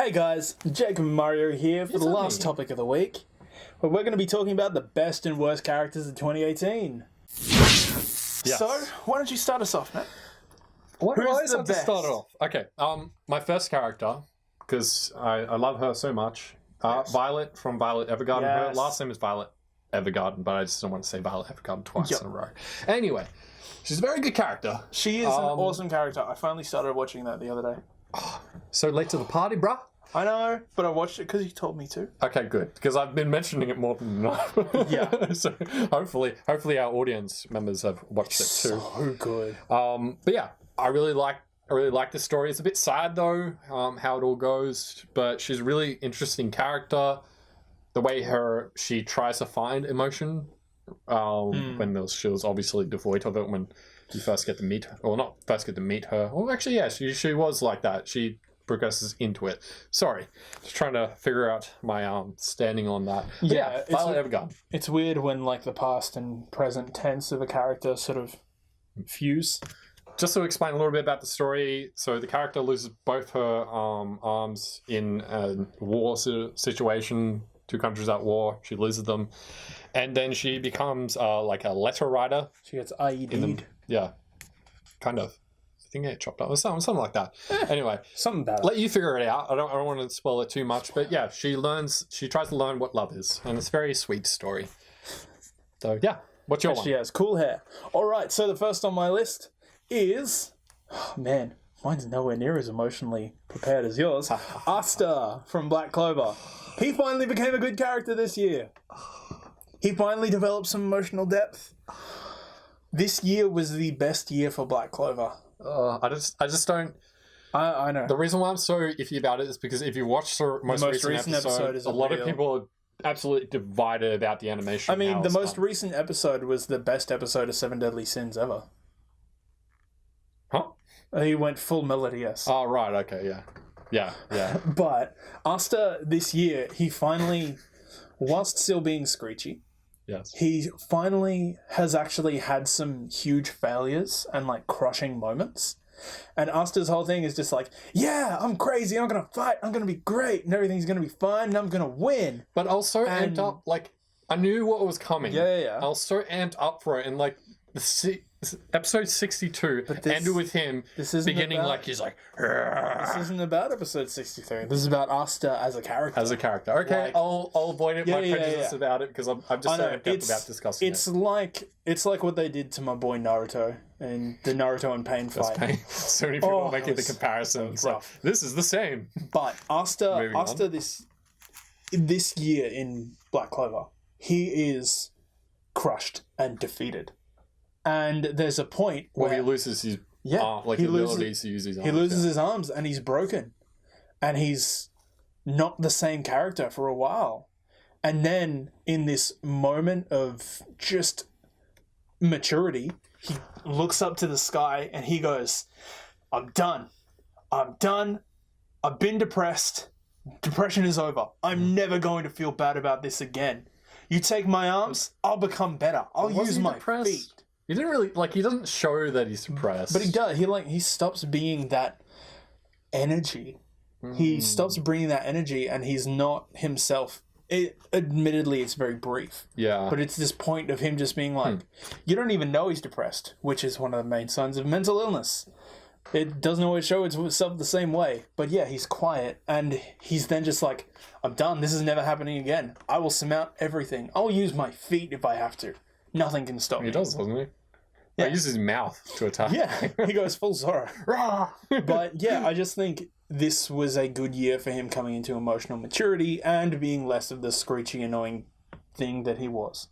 Hey guys, Jacob and Mario here for the last topic of the week, where we're going to be talking about the best and worst characters of 2018. Yes. So, why don't you start us off, Matt? Why do I always have to start off? Okay, my first character, because I love her so much, Violet from Violet Evergarden. Yes. Her last name is Violet Evergarden, but I just don't want to say Violet Evergarden twice in a row. Anyway, she's a very good character. She is an awesome character. I finally started watching that the other day. So late to the party, bruh. I know, but I watched it because you told me to. Okay, good. Because I've been mentioning it more than enough. Yeah. So hopefully our audience members have watched it too. So good. But yeah, I really like this story. It's a bit sad though, how it all goes. But she's a really interesting character. The way she tries to find emotion, when she was obviously devoid of it when you first get to meet her, or not first get to meet her. Well, actually, yeah, she was like that. She progresses into it. Sorry, just trying to figure out my standing on that. But yeah, Violet Evergarden. It's weird when like the past and present tense of a character sort of fuse. Just to explain a little bit about the story, so the character loses both her arms in a war situation. Two countries at war. She loses them, and then she becomes like a letter writer. She gets IED'd. Yeah, kind of. I think it chopped up or something like that. Anyway, something bad. Let you figure it out. I don't want to spoil it too much, but yeah, she tries to learn what love is, and it's a very sweet story. So yeah, what's your one? She has cool hair. All right, so the first on my list is, man, mine's nowhere near as emotionally prepared as yours. Asta from Black Clover. He finally became a good character this year. He finally developed some emotional depth. This year was the best year for Black Clover. I just don't. I know. The reason why I'm so iffy about it is because if you watch the most recent episode a lot of people are absolutely divided about the animation. I mean, the most recent episode was the best episode of Seven Deadly Sins ever. Huh? He went full melody, yes. Oh, right, okay, yeah. Yeah. But Asta this year, he finally, whilst still being screechy, yes, he finally has actually had some huge failures and like crushing moments. And Asta's whole thing is just like, yeah, I'm crazy, I'm gonna fight, I'm gonna be great, and everything's gonna be fine, and I'm gonna win. But also amped up, like, I knew what was coming. Yeah. I was so amped up for it, and like, episode 62 ended with him beginning like he's like. This isn't about episode 63. This is about Asta as a character. Okay, like, I'll avoid it. My prejudice about it because I'm just so amped up about discussing it. It's like what they did to my boy Naruto and the Naruto and Pain fight. Pain. So many people making the comparison. Like, this is the same. But Asta this year in Black Clover, he is crushed and defeated. And there's a point where he loses his abilities to use his arms. He loses his arms and he's broken. And he's not the same character for a while. And then in this moment of just maturity, he looks up to the sky and he goes, I'm done. I've been depressed. Depression is over. I'm never going to feel bad about this again. You take my arms, I'll become better. I'll use my feet. He didn't really, he doesn't show that he's depressed. But he does. He stops being that energy. He stops bringing that energy and he's not himself. Admittedly, it's very brief. Yeah. But it's this point of him just being like, you don't even know he's depressed, which is one of the main signs of mental illness. It doesn't always show itself the same way. But yeah, he's quiet and he's then just like, I'm done. This is never happening again. I will surmount everything. I'll use my feet if I have to. Nothing can stop me. He does, doesn't he? Yeah. He uses his mouth to attack. Yeah, he goes full Zoro. But yeah, I just think this was a good year for him coming into emotional maturity and being less of the screechy, annoying thing that he was.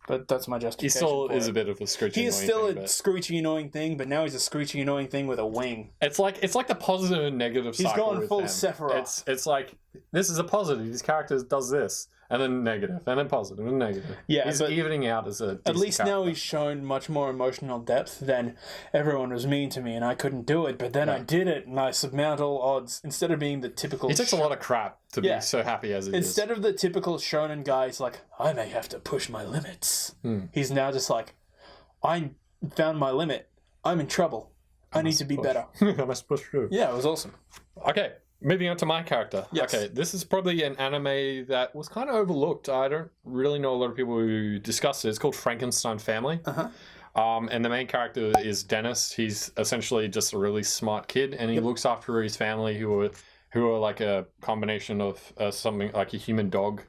But that's my justification. He still is a bit of a screechy, annoying thing. He is still a screechy, annoying thing, but now he's a screechy, annoying thing with a wing. It's like the positive and negative cycle. He's going full Sephiroth. It's like, this is a positive. This character does this. And then negative, and then positive, and negative. Yeah, he's evening out as a at least character. Now he's shown much more emotional depth than everyone was mean to me and I couldn't do it, but then I did it and I surmount all odds instead of being the typical... He takes a lot of crap to be so happy as he is. Instead of the typical shonen guy, he's like, I may have to push my limits. He's now just like, I found my limit. I'm in trouble. I need to be better. I must push through. Yeah, it was awesome. Okay. moving on to my character. Yes. Okay, this is probably an anime that was kind of overlooked. I don't really know a lot of people who discuss it. It's called Frankenstein Family. And the main character is Dennis. He's essentially just a really smart kid, and he looks after his family, who are like a combination of something like a human dog,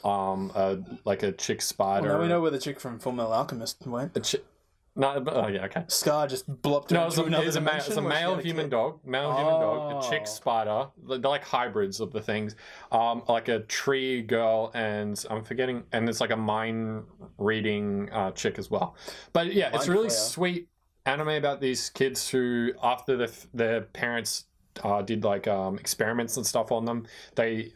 like a chick spider. Well, now we know where the chick from Fullmetal Alchemist went. No, oh yeah, okay. Scar just blopped No, into another dimension. It's a male human dog, a chick spider. They're like hybrids of the things. Like a tree girl, and I'm forgetting, and it's like a mind reading chick as well. But yeah, it's a really sweet anime about these kids who, after their parents did like experiments and stuff on them, they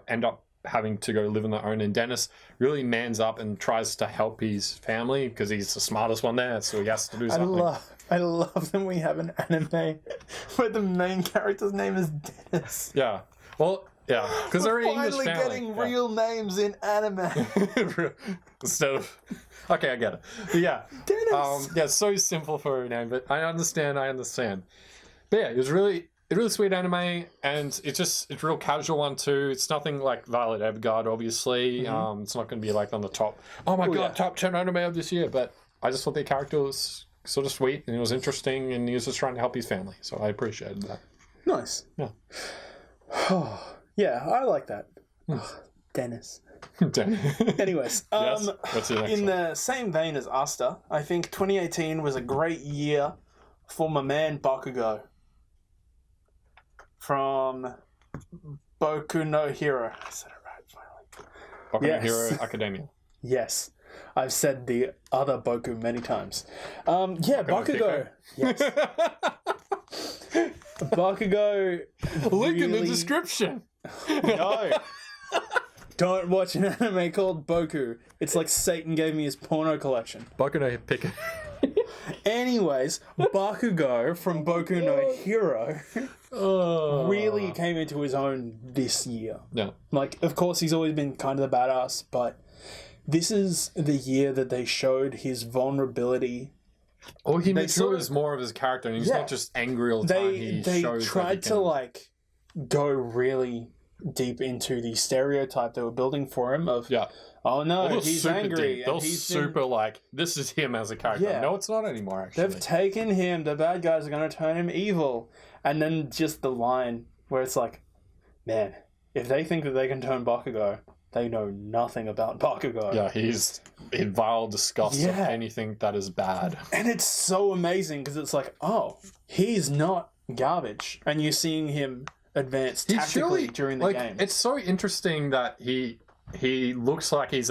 end up having to go live on their own, and Dennis really mans up and tries to help his family because he's the smartest one there, so he has to do something. I love that we have an anime where the main character's name is Dennis. Yeah. Well, yeah, because they're an English family. Finally getting real names in anime. Instead of... Okay, I get it. But yeah. Dennis! Yeah, it's so simple for a name, but I understand. But yeah, it was really sweet anime, and it's real casual one too. It's nothing like Violet Evergarden, obviously. It's not going to be like on the top, top 10 anime of this year, but I just thought the character was sort of sweet, and it was interesting, and he was just trying to help his family, so I appreciated that. Nice. Yeah. Yeah, I like that. Dennis. Anyways, yes? What's the next in one? the same vein as Asta, I think 2018 was a great year for my man Bakugo from Boku no Hero. I said it right, finally. Boku no Hero Academia. Yes. I've said the other Boku many times. Bakugo. Yes. Bakugo. Link in the description. No. Don't watch an anime called Boku. It's like Satan gave me his porno collection. Boku no Pico. Anyways, Bakugo from Boku no Hero really came into his own this year. Yeah. Like, of course, he's always been kind of the badass, but this is the year that they showed his vulnerability. Or he made sure it was more of his character, and he's not just angry all the time. They tried to, like, go really deep into the stereotype they were building for him of, oh no, he's angry. They're super like, this is him as a character. Yeah. No, it's not anymore, actually. They've taken him, the bad guys are going to turn him evil. And then just the line where it's like, man, if they think that they can turn Bakugo, they know nothing about Bakugo. Yeah, he's in vile disgust of anything that is bad. And it's so amazing because it's like, oh, he's not garbage. And you're seeing him advance tactically during the game. It's so interesting that he looks like he's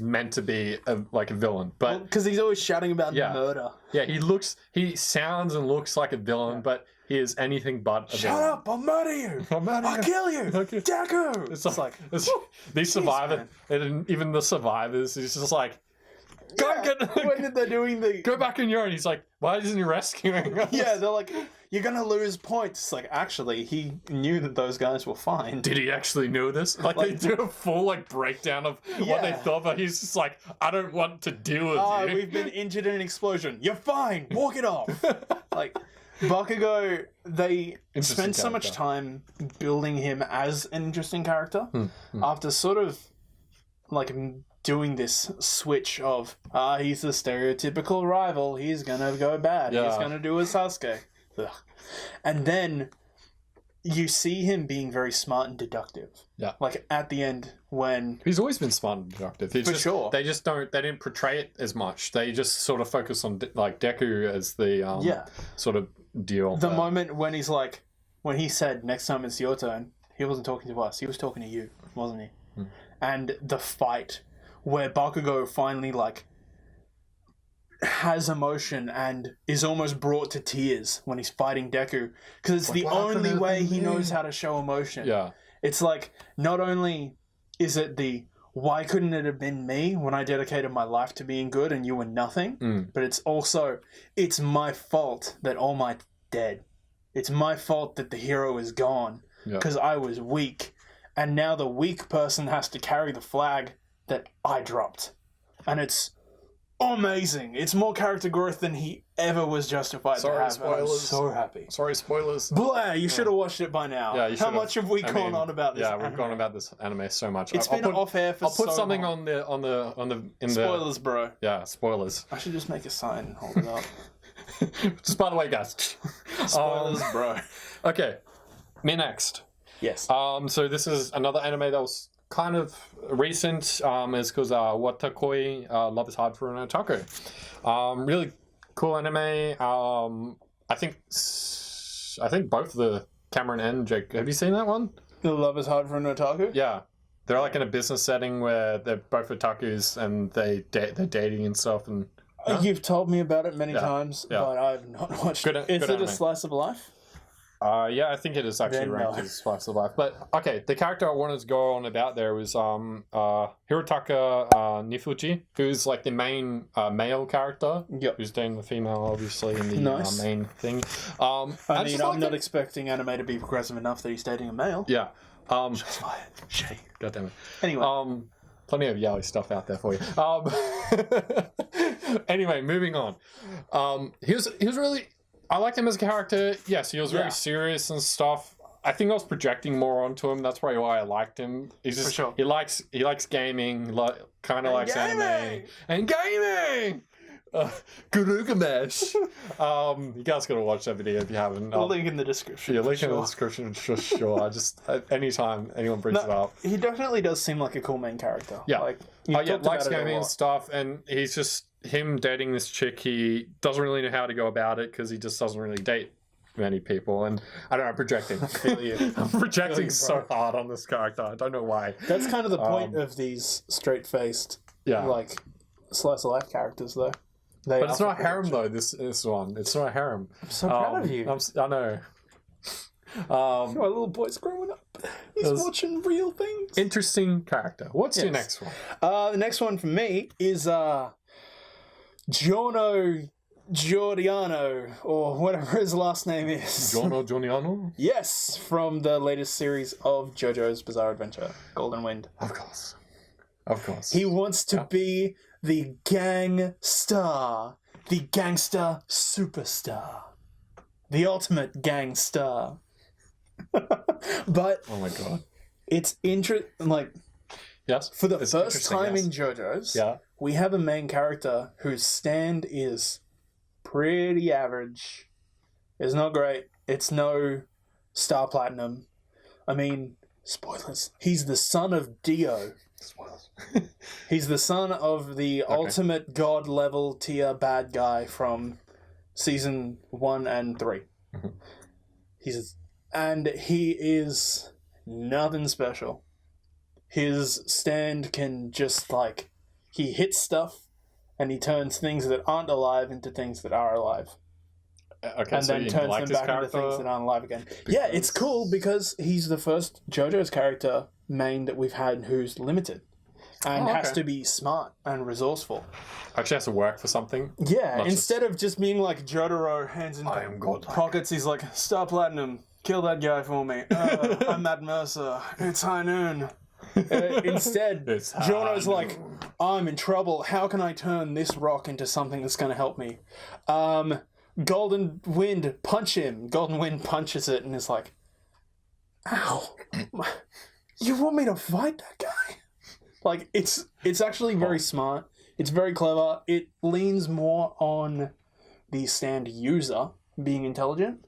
meant to be a villain, but because he's always shouting about murder. Yeah, he sounds and looks like a villain, but he is anything but a villain. Shut up! I'll murder you! I'll kill you! Deku! It's like these survivors, and even the survivors, he's just like, when they're doing the go back in your own. He's like, why isn't he rescuing us? Yeah, they're like, you're gonna lose points. It's like, actually, he knew that those guys were fine. Did he actually know this? Like they do a full breakdown of what they thought, but he's just like, I don't want to deal with you. We've been injured in an explosion. You're fine. Walk it off. Bakugo, they spent so much time building him as an interesting character after sort of doing this switch of he's the stereotypical rival, he's gonna go bad, he's gonna do a Sasuke. Ugh. And then you see him being very smart and deductive. Yeah. Like at the end when he's always been smart and deductive. They didn't portray it as much. They just sort of focus on Deku as the sort of deal. The moment when he's like, when he said next time it's your turn, he wasn't talking to us, he was talking to you, wasn't he? And the fight where Bakugo finally has emotion and is almost brought to tears when he's fighting Deku, because it's the only way he knows how to show emotion. Yeah, it's like, not only is it why couldn't it have been me when I dedicated my life to being good and you were nothing, but it's also, it's my fault that All Might's dead. It's my fault that the hero is gone because I was weak, and now the weak person has to carry the flag that I dropped. And it's amazing. It's more character growth than he ever was justified to have. And I'm spoilers. so happy. Sorry, spoilers. Blair, you should have watched it by now. Yeah, you How should've. much have we gone on about this? Yeah, anime? we've gone about this anime so much. It's been off air for I'll put so something long. in Spoilers, bro. Yeah, spoilers. I should just make a sign and hold it up. Just by the way, guys. Spoilers, bro. Okay, me next. Yes. So this is another anime that was kind of recent. It's because Watakoi, Love is Hard for an Otaku. Really cool anime. I think both the Cameron and Jake. Have you seen that one? The Love is Hard for an Otaku? Yeah. They're like in a business setting where they're both otakus and they're dating and stuff. And You've told me about it many times, but I've not watched it. Is it anime. a slice of life? Yeah, I think it is actually Then ranked no. as slice of life. But okay, the character I wanted to go on about there was Hirotaka Nifuji, who's like the main male character. Yep. Who's dating the female, obviously, in the Nice. Main thing. I mean, I'm not it. expecting anime to be progressive enough that he's dating a male. Yeah. Shame. God damn it. Anyway. Plenty of yellow stuff out there for you. Anyway, moving on. He was really. I liked him as a character. Yes, he was very serious and stuff. I think I was projecting more onto him. That's probably why I liked him. He's just For sure. he likes gaming, kind of likes anime and gaming. Gurugamesh. You guys gotta watch that video if you haven't. I'll link in the description. Yeah, link in the description for sure. I just anytime anyone brings it up. He definitely does seem like a cool main character. Yeah. Like, Likes gaming and stuff, and he's just him dating this chick. He doesn't really know how to go about it because he just doesn't really date many people. And I don't know, I'm projecting. I'm projecting so hard on this character. I don't know why. That's kind of the point of these straight-faced, like, slice of life characters, though. But it's not harem though. This one, it's not harem. I'm so proud of you. I know. My little boy's growing up. He's watching real things. Interesting character. What's your next one? The next one for me is Giorno Giordano, or whatever his last name is. Giorno Giordano? Yes, from the latest series of JoJo's Bizarre Adventure, Golden Wind. Of course. Of course. He wants to be the gang star, the gangster superstar, the ultimate gang star. But oh my god, it's like for the first time in JoJo's, we have a main character whose stand is pretty average. It's not great. It's no Star Platinum. I mean, spoilers. He's the son of Dio. Spoilers. He's the son of the ultimate god level tier bad guy from season 1 and 3. He is nothing special. His stand can just he hits stuff and he turns things that aren't alive into things that are alive. Okay, and so then you turns like them this back into character? things that aren't alive again. Yeah, it's cool because he's the first JoJo's character main that we've had who's limited and has to be smart and resourceful. Actually has to work for something. Yeah, instead of just being like Jotaro, hands in pockets, he's like, Star Platinum, kill that guy for me. I'm Matt Mercer. It's high noon. Instead, Jono's like, I'm in trouble. How can I turn this rock into something that's going to help me? Golden Wind, punch him. Golden Wind punches it and is like, ow. You want me to fight that guy? Like, it's actually very smart. It's very clever. It leans more on the stand user being intelligent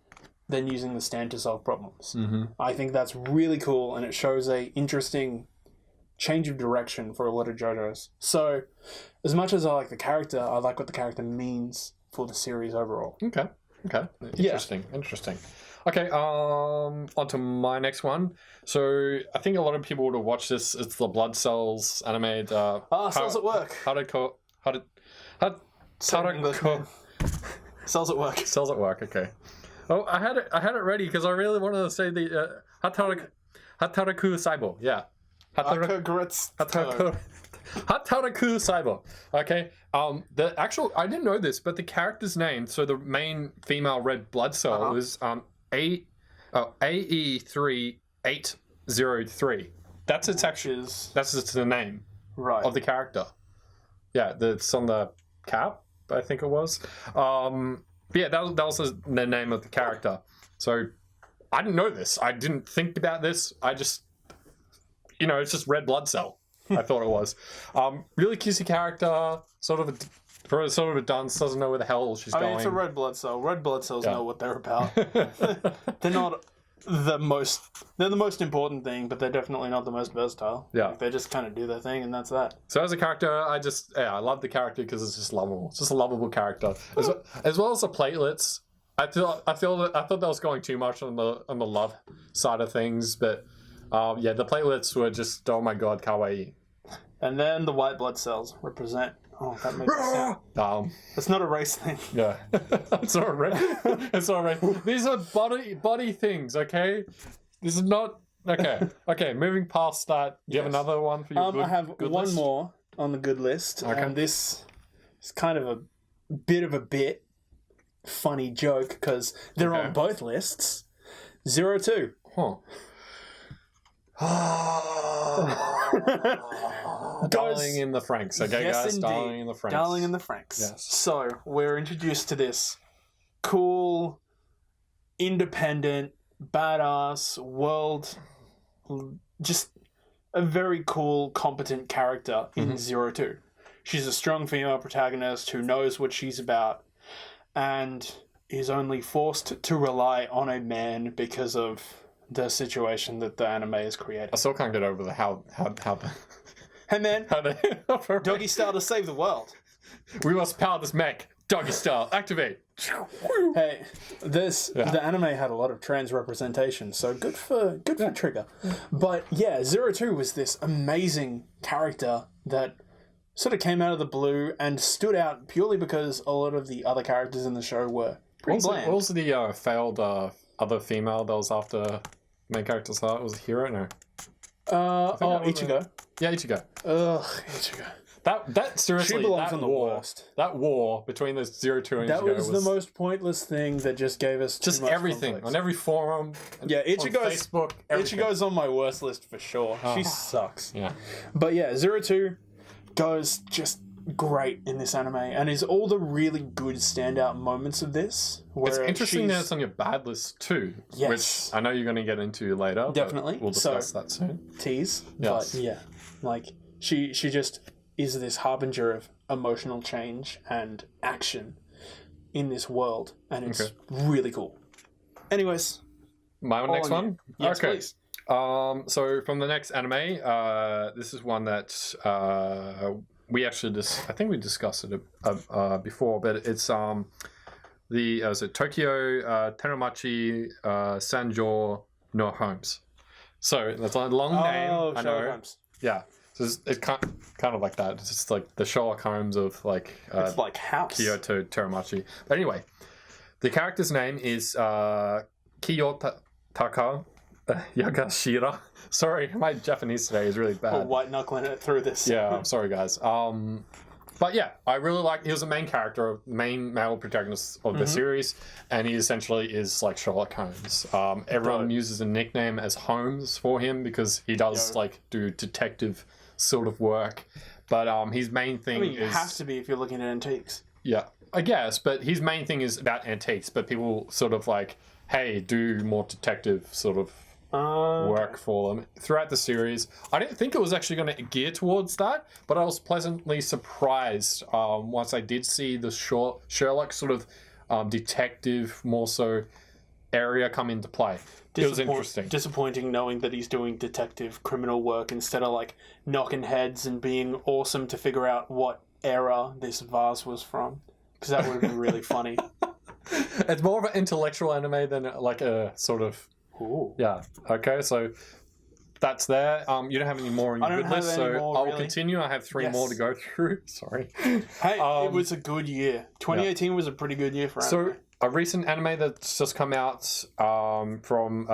than using the stand to solve problems. Mm-hmm. I think that's really cool, and it shows a interesting change of direction for a lot of JoJo's. So, as much as I like the character, I like what the character means for the series overall. Okay. Interesting. Okay, on to my next one. So, I think a lot of people would have watched this. It's the Blood Cells anime. Cells at Work. Cells at Work. Cells at Work, okay. Oh, I had it ready because I really wanted to say the Hataraku Saibo. Yeah. Hataraku Saibo. Okay. The actual, I didn't know this, but the character's name, so the main female red blood cell is AE3803. That's its the name of the character. Yeah, it's on the Cap, I think it was. But yeah, that was the name of the character. So I didn't know this. I didn't think about this. I just, it's just red blood cell. I thought it was. Really cutesy character, sort of a dunce, doesn't know where the hell she's going. It's a red blood cell. Red blood cells know what they're about. They're not they're the most important thing, but they're definitely not the most versatile. Yeah. Like, they just kind of do their thing, and that's that. So as a character, I love the character because it's just lovable. It's just a lovable character. As well as the platelets. I thought that was going too much on the love side of things, but the platelets were just, oh my god, kawaii. And then the white blood cells represent. Oh, that makes sense. It's not a race thing. Yeah, it's not a race. It's not a race. These are body things. Okay, this is not okay. Okay, moving past that. Do you have another one for your good? I have good one list? more on the good list. Okay. And this is kind of a bit of a funny joke because they're on both lists. 02. Huh. Darling in the Franks, okay, yes, guys? indeed. Darling in the Franks. Darling in the Franks. Yes. So we're introduced to this cool, independent, badass world, just a very cool, competent character in 02. She's a strong female protagonist who knows what she's about and is only forced to rely on a man because of the situation that the anime has created. I still can't get over the how Hey man, how they doggy style to save the world. We must power this mech. Doggy style, activate. Hey, the anime had a lot of trans representation, so good for Trigger. But yeah, 02 was this amazing character that sort of came out of the blue and stood out purely because a lot of the other characters in the show were pretty bland. What was the failed other female that was after main character's heart? Was it Hero? No. Ichigo. Yeah, Ichigo. Ugh, Ichigo. That seriously, She belongs that on the war, worst. That war between the 02 and Ichigo That was the most pointless thing that just gave us just too much everything conflict. on every forum. Yeah, Ichigo's on Facebook. Everything. Ichigo's on my worst list for sure. She sucks. Yeah. But yeah, 02 goes just great in this anime and is all the really good standout moments of this. It's interesting that it's on your bad list too, which I know you're going to get into later. Definitely. We'll discuss that soon. Tease. Yes. But yeah, like she just is this harbinger of emotional change and action in this world, and it's really cool. Anyways, my next one? Yes, please. So from the next anime, this is one that we actually I think we discussed it before, but it's Tokyo Teramachi Sanjo no Homes. So that's a long name. I know. Holmes. Yeah. So it's kind of like that. It's just like the Sherlock Holmes of like it's like House. Kyoto Teramachi. But anyway, the character's name is Kiyotaka Yagashira. Sorry, my Japanese today is really bad. We're white knuckling it through this. Yeah, I'm sorry guys. But yeah, I really like. He was the main character, main male protagonist of the series, and he essentially is like Sherlock Holmes. Everyone uses a nickname as Holmes for him because he does like do detective sort of work. But his main thing you have to be if you're looking at antiques. Yeah, I guess. But his main thing is about antiques. But people sort of like, hey, do more detective sort of work for them throughout the series. I didn't think it was actually going to gear towards that, but I was pleasantly surprised once I did see the Sherlock sort of detective more so area come into play. It was interesting. Disappointing knowing that he's doing detective criminal work instead of like knocking heads and being awesome to figure out what era this vase was from, because that would have been really funny. It's more of an intellectual anime than like a sort of yeah. Okay, so that's there. You don't have any more on your good list, so I will continue. I have three more to go through. Sorry. Hey, it was a good year. 2018 was a pretty good year for anime. So a recent anime that's just come out from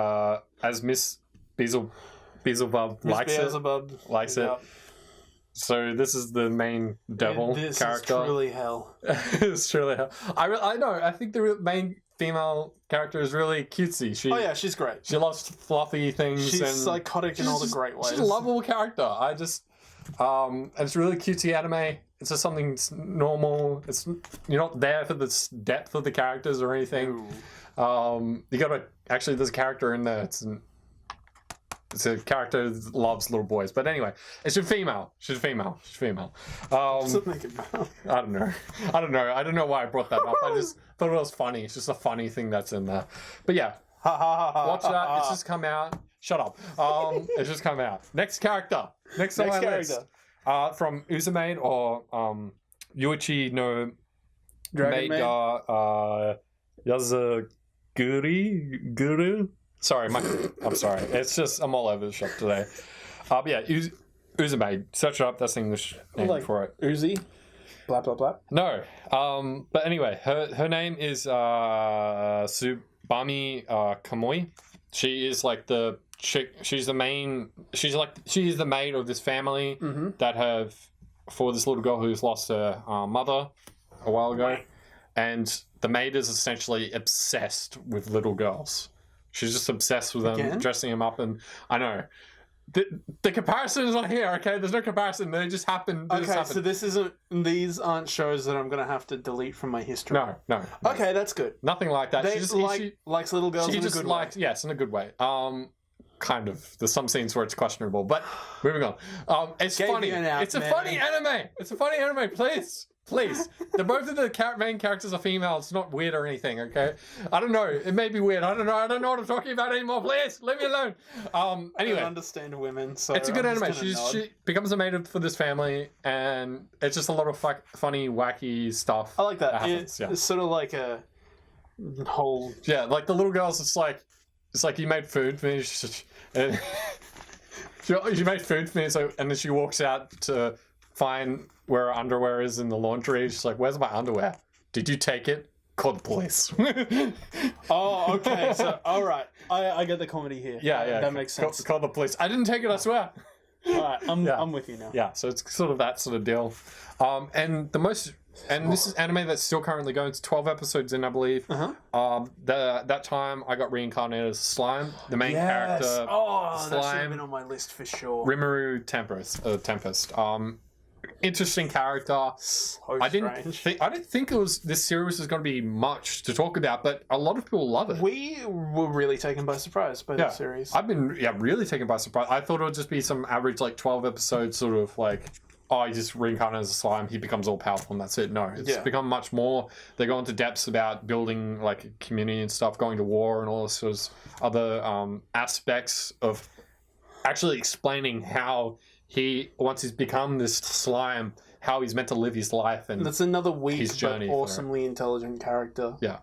as Miss Beelzebub likes it. So this is the main devil this character. This is truly hell. It's truly hell. I know. I think the main female character is really cutesy. She's great. She loves fluffy things. She's and psychotic in all the great ways. She's a lovable character. It's really cutesy anime. It's just something normal. You're not there for the depth of the characters or anything. You gotta actually. There's a character in there. It's a character that loves little boys. But anyway, it's a female. She's female. Doesn't make it better. I don't know. I don't know why I brought that up. I just thought it was funny. It's just a funny thing that's in there. But yeah, watch that. It's just come out. Shut up. It's just come out. Next character. Next on my list. From Uzumade or Yuichi no Dragon Maid Yazaguri Guru. Sorry, I'm sorry. It's just I'm all over the shop today. But yeah, Uzumade. Search it up. That's the English name for it. Uzi. Blah blah blah. No. But anyway, her name is Tsubami Kamui. She is like the chick. She's the main. She is the maid of this family that have for this little girl who's lost her mother a while ago, and the maid is essentially obsessed with little girls. She's just obsessed with them, dressing them up, and I know the comparison is not here. Okay, there's no comparison. They just happen. So these aren't shows that I'm gonna have to delete from my history. No. Okay, that's good. Nothing like that. She likes little girls. She in just a good likes way. Yes, in a good way. Kind of. There's some scenes where it's questionable, but moving on. It's funny. It's a funny anime. It's a funny anime. Please. Both of the main characters are female. It's not weird or anything, okay? I don't know. It may be weird. I don't know. I don't know what I'm talking about anymore. Please, leave me alone. Anyway. I don't understand women, so it's a good anime. She becomes a maid for this family, and it's just a lot of funny, wacky stuff. I like that. Happens, It's sort of like a whole... Yeah, like the little girls, it's like you made food for me. And you made food for me, and then she walks out to find where her underwear is in the laundry. She's like, "Where's my underwear? Did you take it? Call the police." Oh, okay. So, all right. I get the comedy here. Yeah. That makes sense. Call the police. I didn't take it, I swear. All right, I'm with you now. Yeah, so it's sort of that sort of deal. This is anime that's still currently going. It's 12 episodes in, I believe. That time I got reincarnated as Slime, the main character. Oh, Slime, that should have been on my list for sure. Rimuru Tempest. Interesting character. So I didn't think this series was going to be much to talk about, but a lot of people love it. We were really taken by surprise by this series. I've been really taken by surprise. I thought it would just be some average 12 episodes sort of he just reincarnated as a slime, he becomes all powerful and that's it. No, it's become much more. They go into depths about building a community and stuff, going to war and all this sort of other aspects of actually explaining how once he's become this slime, how he's meant to live his life and that's another weak his journey but awesomely intelligent character. Yeah.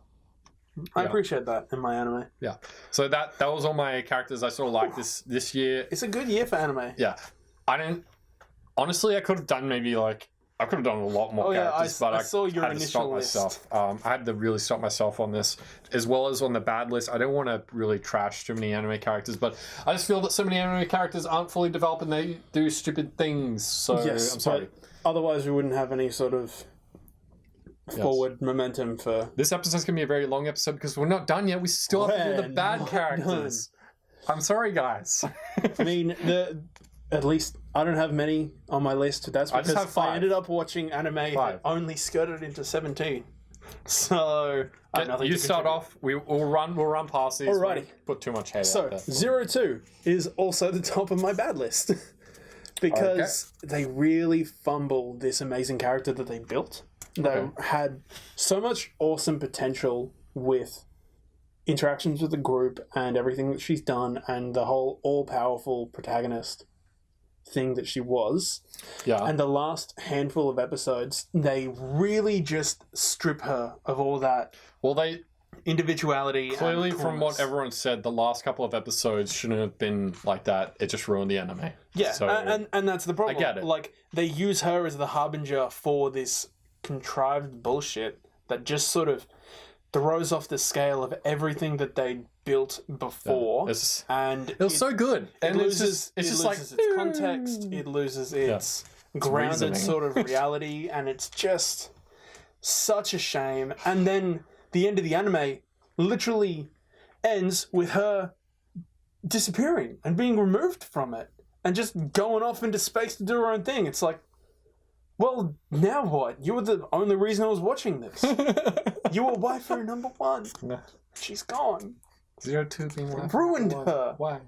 I appreciate that in my anime. Yeah. So that was all my characters I sort of like this year. It's a good year for anime. Yeah. Honestly, I could have done maybe I could have done a lot more characters, but I saw your initial list. I had to really stop myself on this, as well as on the bad list. I don't want to really trash too many anime characters, but I just feel that so many anime characters aren't fully developed and they do stupid things. So I'm sorry. Otherwise, we wouldn't have any sort of forward momentum for... This episode's going to be a very long episode because we're not done yet. We still have to do the bad characters. I'm sorry, guys. I mean, at least I don't have many on my list. That's because I just have 5. I ended up watching anime that only skirted into 17. So you start off. We'll run past these. Alrighty. We'll put too much hate so, out there. 02 is also the top of my bad list. Because they really fumbled this amazing character that they built. They had so much awesome potential with interactions with the group and everything that she's done and the whole all-powerful protagonist thing that she was. Yeah. And the last handful of episodes, they really just strip her of all that individuality. Clearly, from what everyone said, the last couple of episodes shouldn't have been like that. It just ruined the anime. Yeah, so, and that's the problem. I get it. They use her as the harbinger for this contrived bullshit that just sort of throws off the scale of everything that they built before, and it was so good. And it loses its context. It loses its grounded sort of reality, and it's just such a shame. And then the end of the anime literally ends with her disappearing and being removed from it, and just going off into space to do her own thing. It's like, Well, now what? You were the only reason I was watching this. You were waifu number 1. No. She's gone. 02 being waifu Ruined number 1. her. Why?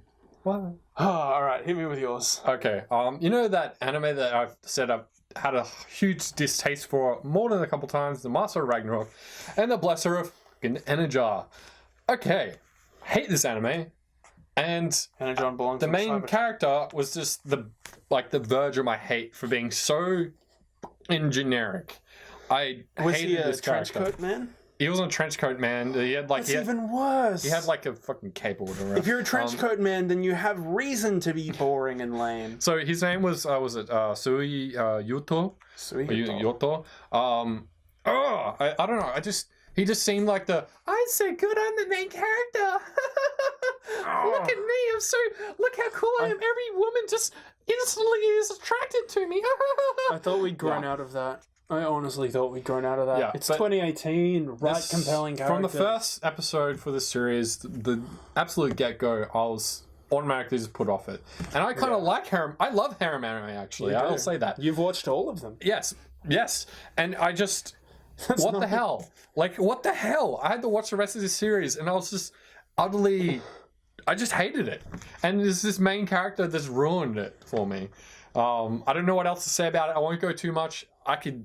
Why? All right, hit me with yours. Okay. You know that anime that I've said I've had a huge distaste for more than a couple times, the Master of Ragnarok and the Blesser of fucking Energar. Okay. Hate this anime. And Energon belongs the in main Cyber- character was just the verge of my hate for being so generic. I Was hated he a this trench character. coat man? He wasn't a trench coat man. He had like That's even worse. he had like a fucking cape or whatever. If you're a trench coat man, then you have reason to be boring and lame. So his name was Sui Yuto? Sweet. Yoto. I don't know. He just seemed like I so good, I'm the main character. Look at me, look how cool I am. Every woman just instantly is attracted to me. I thought we'd grown out of that. I honestly thought we'd grown out of that. Yeah, It's but 2018, right? Compelling character. From the first episode for this series, the absolute get-go, I was automatically just put off it. And I kind of like harem. I love harem anime, actually. You do. I'll say that. You've watched all of them. Yes. And I just... what the hell? Like, what the hell? I had to watch the rest of this series, and I was just utterly... I just hated it. And there's this main character that's ruined it for me. I don't know what else to say about it. I won't go too much. I could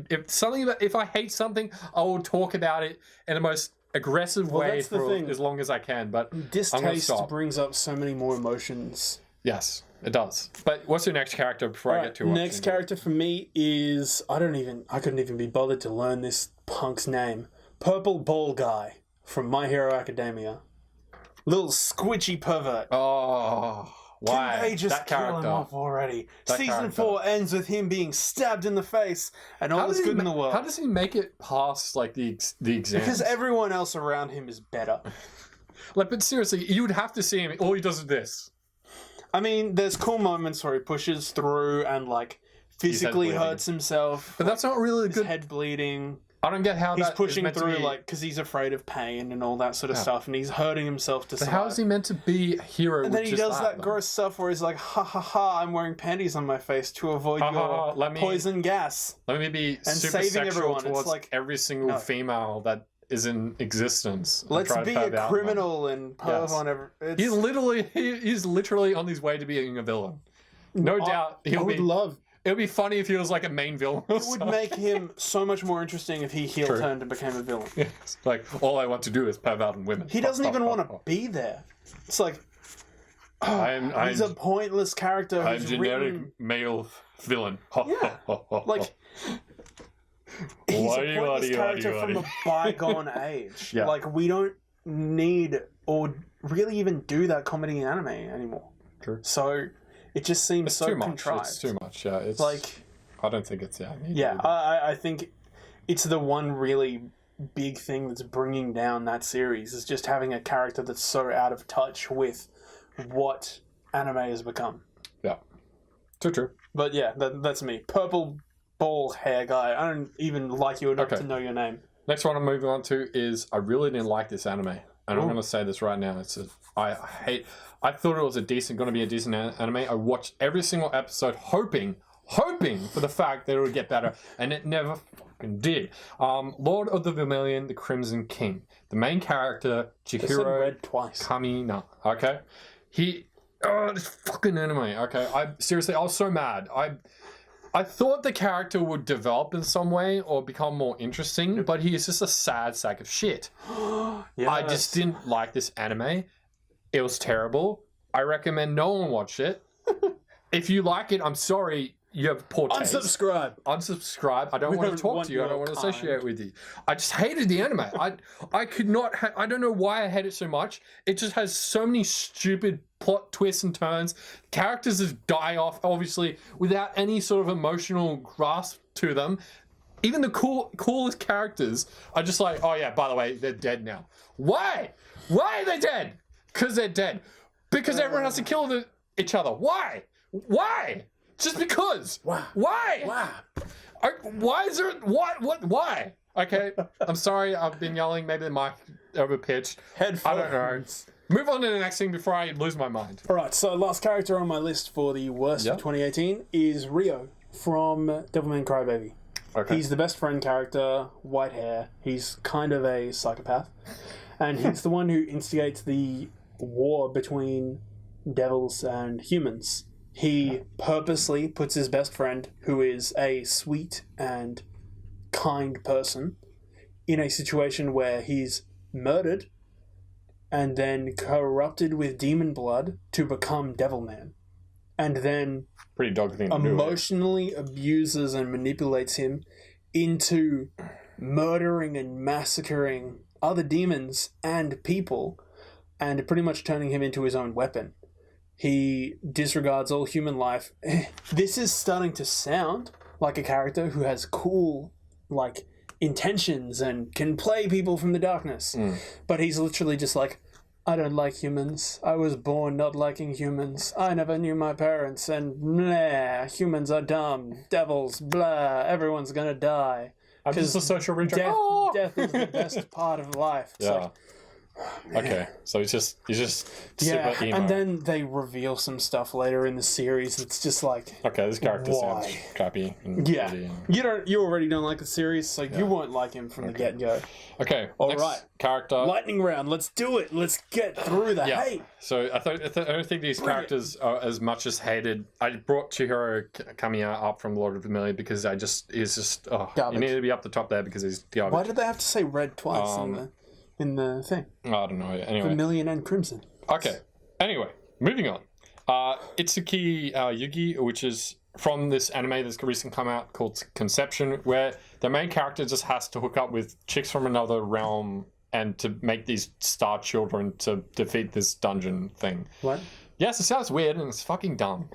if I hate something, I will talk about it in the most aggressive way that's the for thing. as long as I can. But I'm gonna Distaste stop. brings up so many more emotions. Yes, it does. But what's your next character before I get too much? Next character for me is I couldn't even be bothered to learn this punk's name. Purple Ball Guy from My Hero Academia. Little squidgy pervert. Oh, why? Can they just that kill character? him off already? Season character. 4 ends with him being stabbed in the face and all is good in the world. How does he make it past like the exams? Because everyone else around him is better. Like, but seriously, you would have to see him. All he does is this. I mean, there's cool moments where he pushes through and like physically bleeding. hurts himself. But that's not really a His good. head bleeding. I don't get how He's that is pushing meant to through be- like because he's afraid of pain and all that sort of stuff, and he's hurting himself to But survive. how is he meant to be a hero? And then with he just does that though? gross stuff where he's like, "Ha ha ha! I'm wearing panties on my face to avoid Ha, ha, ha, your let me- poison gas." Let me be and super saving sexual everyone. It's towards like- every single No. female that is in existence. and Let's try to be carve a out criminal and perv Yes. on every. It's, He's literally on his way to being a villain. No doubt I he'll would be. love. It would be funny if he was like a main villain. It would make him so much more interesting if he heel True. turned and became a villain. It's like all I want to do is perv out on women. He doesn't even want to be there. It's like he's a pointless character I'm who's generic written male villain. Yeah. like he's a pointless character from a bygone age. Yeah. Like we don't need or really even do that comedy in anime anymore. True. So it just seems It's so too much. contrived. It's too much. Yeah. It's Like I don't think it's yeah, I think it's the one really big thing that's bringing down that series is just having a character that's so out of touch with what anime has become. Yeah. Too true. But yeah, that's me. Purple ball hair guy. I don't even like you enough Okay. to know your name. Next one I'm moving on to is I really didn't like this anime, and I'm going to say this right now. I thought it was going to be a decent anime. I watched every single episode, hoping for the fact that it would get better, and it never fucking did. Lord of the Vermilion, the Crimson King, the main character I said Chihiro red twice. Kamina. Okay, this fucking anime. Okay, I was so mad. I thought the character would develop in some way or become more interesting, but he is just a sad sack of shit. I just didn't like this anime. It was terrible. I recommend no one watch it. If you like it, I'm sorry. You have poor taste. Unsubscribe. I don't want to talk to you. I don't want to associate with you. I just hated the anime. I could not. I don't know why I hate it so much. It just has so many stupid plot twists and turns. Characters just die off, obviously, without any sort of emotional grasp to them. Even the coolest characters are just like, oh yeah, by the way, they're dead now. Why? Why are they dead? Because they're dead. Because everyone has to kill each other. Why? Why? Just because. Why? Why? Wow. Why is there... What? Why? Okay, I'm sorry. I've been yelling. Maybe the mic overpitched. Headphones. I don't know. Move on to the next thing before I lose my mind. Alright, so last character on my list for the worst of 2018 is Rio from Devilman Crybaby. Okay. He's the best friend character, white hair. He's kind of a psychopath. And he's the one who instigates the war between devils and humans. He purposely puts his best friend, who is a sweet and kind person, in a situation where he's murdered and then corrupted with demon blood to become Devilman. And then Pretty dog thing to do. emotionally abuses and manipulates him into murdering and massacring other demons and people, and pretty much turning him into his own weapon. He disregards all human life. This is starting to sound like a character who has cool, like, intentions and can play people from the darkness. But he's literally just like, I don't like humans. I was born not liking humans. I never knew my parents, and nah, humans are dumb. Devils, blah, everyone's gonna die. I'm just a social reject. Death is the best part of life. It's like, Okay, so he's just yeah, super emo. and then they reveal some stuff later in the series. It's just like, Okay, this character Why? sounds crappy. And yeah, shitty you already don't like the series, so you won't like him from the get go. Okay, All next right. character. Lightning round, let's do it. Let's get through the hate. So I don't think these characters are as much as hated. I brought Chihiro Kamiya up from Lord of the Million because he's just you Garbage. need to be up the top there because he's garbage. Why did they have to say red twice in the thing? I don't know. Anyway, Vermilion and crimson. okay. Anyway, moving on. Itsuki Yugi, which is from this anime that's recently come out called Conception, where the main character just has to hook up with chicks from another realm and to make these star children to defeat this dungeon thing. What? Yes, it sounds weird and it's fucking dumb.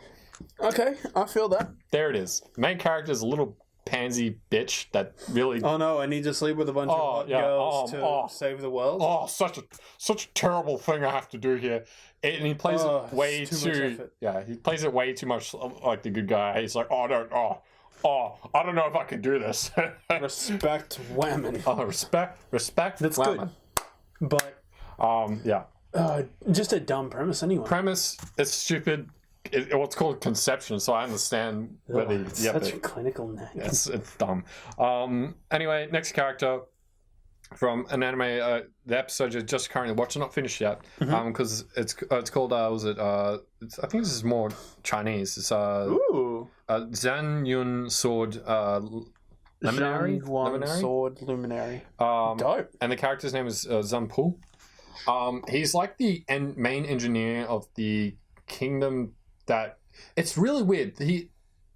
Okay, I feel that. There it is. Main character is a little pansy bitch that really... Oh no, I need to sleep with a bunch of hot girls to save the world. Oh, such a terrible thing I have to do here. And he plays it way it's too much too... effort. Yeah, he plays it way too much like the good guy. He's like, I don't know if I can do this. Respect women. Respect. That's women. good. But yeah. just a dumb premise anyway. Premise is stupid. It's called Conception, so I understand whether... It's such a clinical name. It's dumb. Anyway, next character from an anime. The episode you're just currently watching, not finished yet, because it's called I think this is more Chinese. It's Ooh. Zhan Yun Sword Luminary. Zhang Sword Luminary. Dope. And the character's name is Zhan Pu. He's like the main engineer of the kingdom that... It's really weird.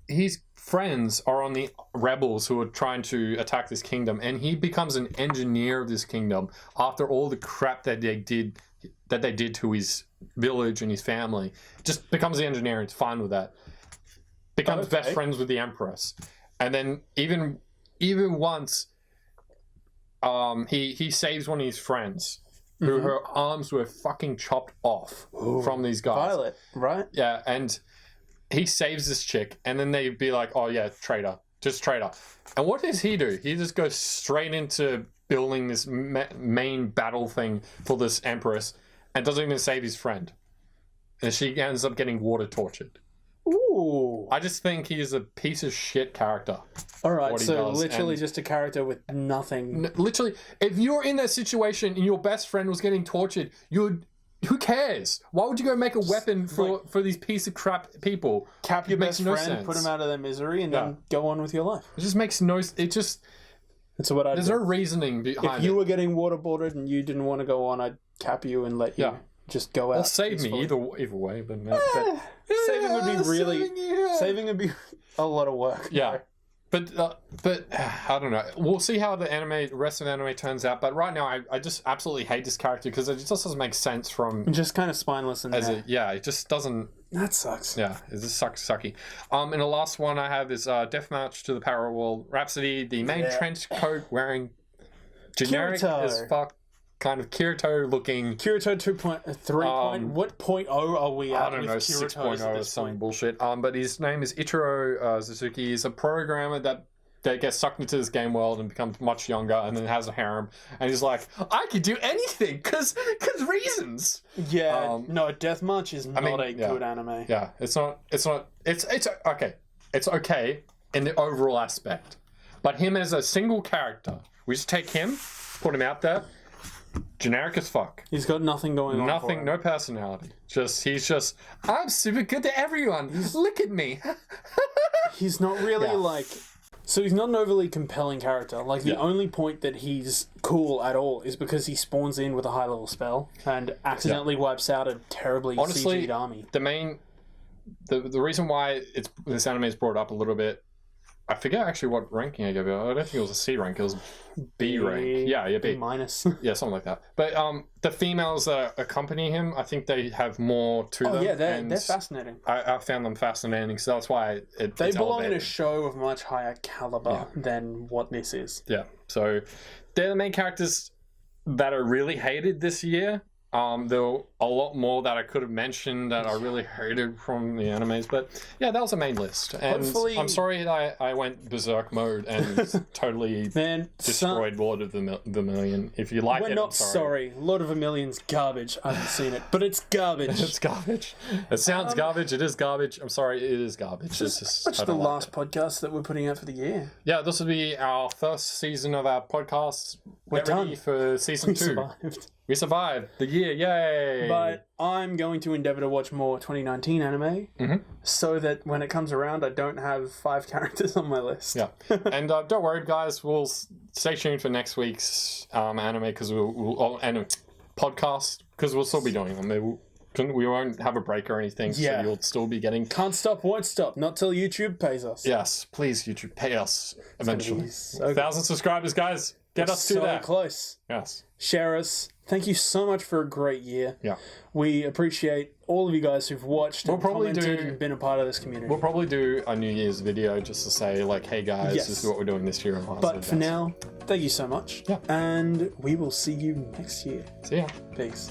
His friends are on the rebels who are trying to attack this kingdom, and he becomes an engineer of this kingdom after all the crap that they did to his village and his family. Just becomes the engineer and it's fine with that. Becomes best friends with the empress, and then even once he saves one of his friends who her arms were fucking chopped off from these guys. Violet, right? Yeah, and he saves this chick, and then they'd be like, oh yeah, traitor. Just traitor. And what does he do? He just goes straight into building this main battle thing for this empress and doesn't even save his friend. And she ends up getting water tortured. Ooh. I just think he is a piece of shit character. Alright, so does, literally and- just a character with nothing. Literally, if you're in that situation and your best friend was getting tortured, who cares? Why would you go make a weapon for these piece of crap people? Cap your best friend, sense. put them out of their misery, and then go on with your life. It just makes no... It just... That's what I'd There's do. no reasoning behind If you it. were getting waterboarded and you didn't want to go on, I'd cap you and let you just go out. Well, save me peacefully. either way, but... Saving would be saving would be a lot of work. Yeah. But I don't know. We'll see how the rest of the anime turns out. But right now, I just absolutely hate this character because it just doesn't make sense from... Just kind of spineless in there. it just doesn't... That sucks. Yeah, it just sucky. And the last one I have is Deathmatch to the Parallel Rhapsody, the main trench coat wearing generic Kirito. as fuck, kind of Kirito looking... Kirito 2.3. What 0.0 are we at? I don't know, 6.0 or some bullshit. But his name is Ichiro Suzuki. He's a programmer that gets sucked into this game world and becomes much younger and then has a harem. And he's like, I could do anything because reasons. Yeah, no, Deathmatch is not a good anime. Yeah, it's okay. It's okay, in the overall aspect. But him as a single character, we just take him, put him out there, generic as fuck. He's got nothing going on. Nothing, no personality. He's just, I'm super good to everyone. Look at me. He's not really like... So he's not an overly compelling character. Like, the only point that he's cool at all is because he spawns in with a high-level spell and accidentally wipes out a terribly CG'd army. The reason why this anime is brought up a little bit, I forget actually what ranking I gave it. I don't think it was a C rank. It was B rank. Yeah, B. B minus. Yeah, something like that. But the females that accompany him, I think they have more to them. Oh yeah, they're fascinating. I found them fascinating, so that's why they belong in a show of much higher caliber than what this is. Yeah, so they're the main characters that are really hated this year. There were a lot more that I could have mentioned that I really hated from the animes, but yeah, that was the main list. And hopefully, I'm sorry that I went berserk mode and totally destroyed Lord of the Million. If you like it, we're not sorry. Lord of the Million's garbage. I haven't seen it, but it's garbage. It's garbage. It sounds garbage. It is garbage. I'm sorry, it is garbage. It's just the last podcast that we're putting out for the year. Yeah, this will be our first season of our podcast. We're done for season 2. Survived. We survived the year, yay! But I'm going to endeavour to watch more 2019 anime, so that when it comes around, I don't have 5 characters on my list. Yeah, and don't worry, guys. We'll stay tuned for next week's anime because and podcast because we'll still be doing them. We won't have a break or anything, so you'll still be getting. Can't stop, won't stop. Not till YouTube pays us. Yes, please, YouTube, pay us eventually. 1,000 subscribers, guys. Get us to that. So close. Yes. Share us. Thank you so much for a great year. Yeah. We appreciate all of you guys who've watched and commented and been a part of this community. We'll probably do a New Year's video just to say, like, hey guys, this is what we're doing this year. But for now, thank you so much. Yeah. And we will see you next year. See ya. Peace.